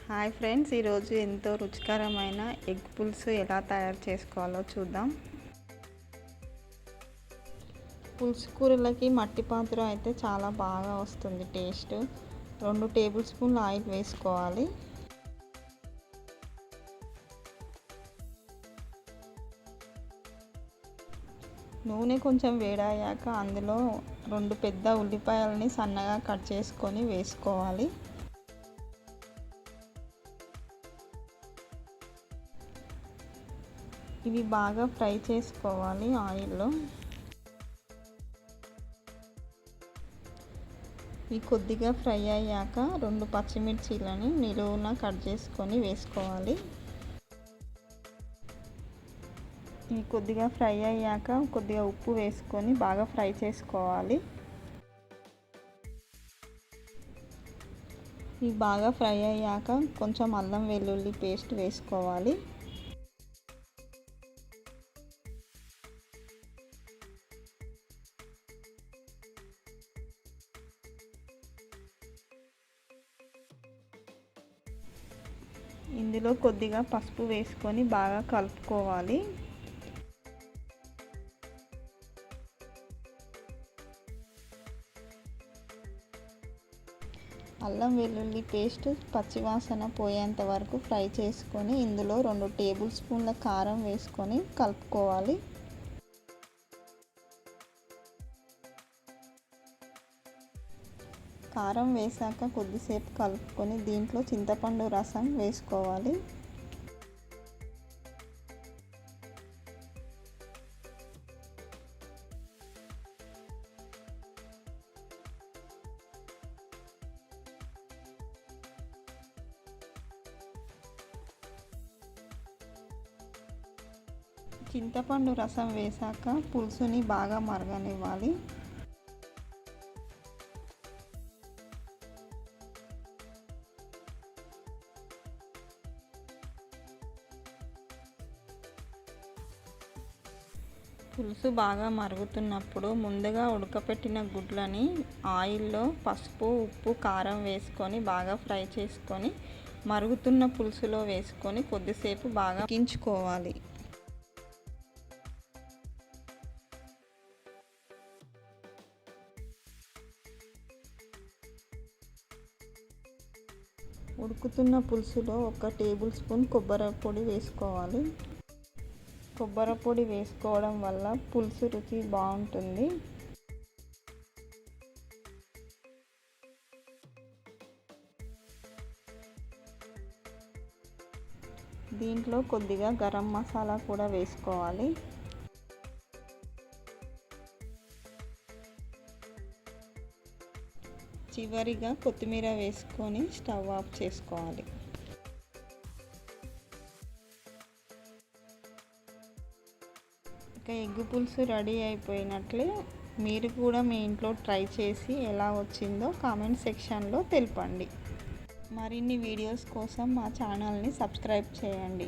Hi friends, ఈరోజు ఎంతో రుచికరమైన ఎగ్ పులుసు ఎలా తయారు చేసుకోవాలో చూద్దాం. పులుసు కూరలకి మట్టి పాత్ర అయితే చాలా బాగా వస్తుంది టేస్ట్. 2 టేబుల్ స్పూన్ల ఆయిల్ వేసుకోవాలి. నూనె కొంచెం వేడయ్యాక అందులో 2 పెద్ద ఉల్లిపాయలని సన్నగా కట్ చేసుకొని వేసుకోవాలి. ఇవి బాగా ఫ్రై చేసుకోవాలి ఆయిల్లో. ఇవి కొద్దిగా ఫ్రై అయ్యాక 2 పచ్చిమిర్చీలని నిలువున కట్ చేసుకొని వేసుకోవాలి. ఇవి కొద్దిగా ఫ్రై అయ్యాక కొద్దిగా ఉప్పు వేసుకొని బాగా ఫ్రై చేసుకోవాలి. ఇవి బాగా ఫ్రై అయ్యాక కొంచెం అల్లం వెల్లుల్లి పేస్ట్ వేసుకోవాలి. ఇందులో కొద్దిగా పసుపు వేసుకొని బాగా కలుపుకోవాలి. అల్లం వెల్లుల్లి పేస్ట్ పచ్చివాసన పోయేంత వరకు ఫ్రై చేసుకొని ఇందులో 2 టేబుల్ స్పూన్ల కారం వేసుకొని కలుపుకోవాలి. కారం వేసాక కొద్దిసేపు కలుపుకొని దీంట్లో చింతపండు రసం వేసుకోవాలి. చింతపండు రసం వేసాక పులుసుని బాగా మరగనివ్వాలి. పులుసు బాగా మరుగుతున్నప్పుడు ముందుగా ఉడకపెట్టిన గుడ్లని ఆయిల్లో పసుపు, ఉప్పు, కారం వేసుకొని బాగా ఫ్రై చేసుకొని మరుగుతున్న పులుసులో వేసుకొని కొద్దిసేపు బాగా ఉడికించుకోవాలి. ఉడుకుతున్న పులుసులో 1 టేబుల్ స్పూన్ కొబ్బరి పొడి వేసుకోవాలి. కొబ్బరి పొడి వేసుకోవడం వల్ల పులుసు రుచి బాగుంటుంది. దీంట్లో కొద్దిగా గరం మసాలా కూడా వేసుకోవాలి. చివరిగా కొత్తిమీర వేసుకొని స్టవ్ ఆఫ్ చేసుకోవాలి. ఇక ఎగ్ పులుసు రెడీ అయిపోయినట్లే. మీరు కూడా మీ ఇంట్లో ట్రై చేసి ఎలా వచ్చిందో కామెంట్ సెక్షన్లో తెలపండి. మరిన్ని వీడియోస్ కోసం మా ఛానల్ని సబ్స్క్రైబ్ చేయండి.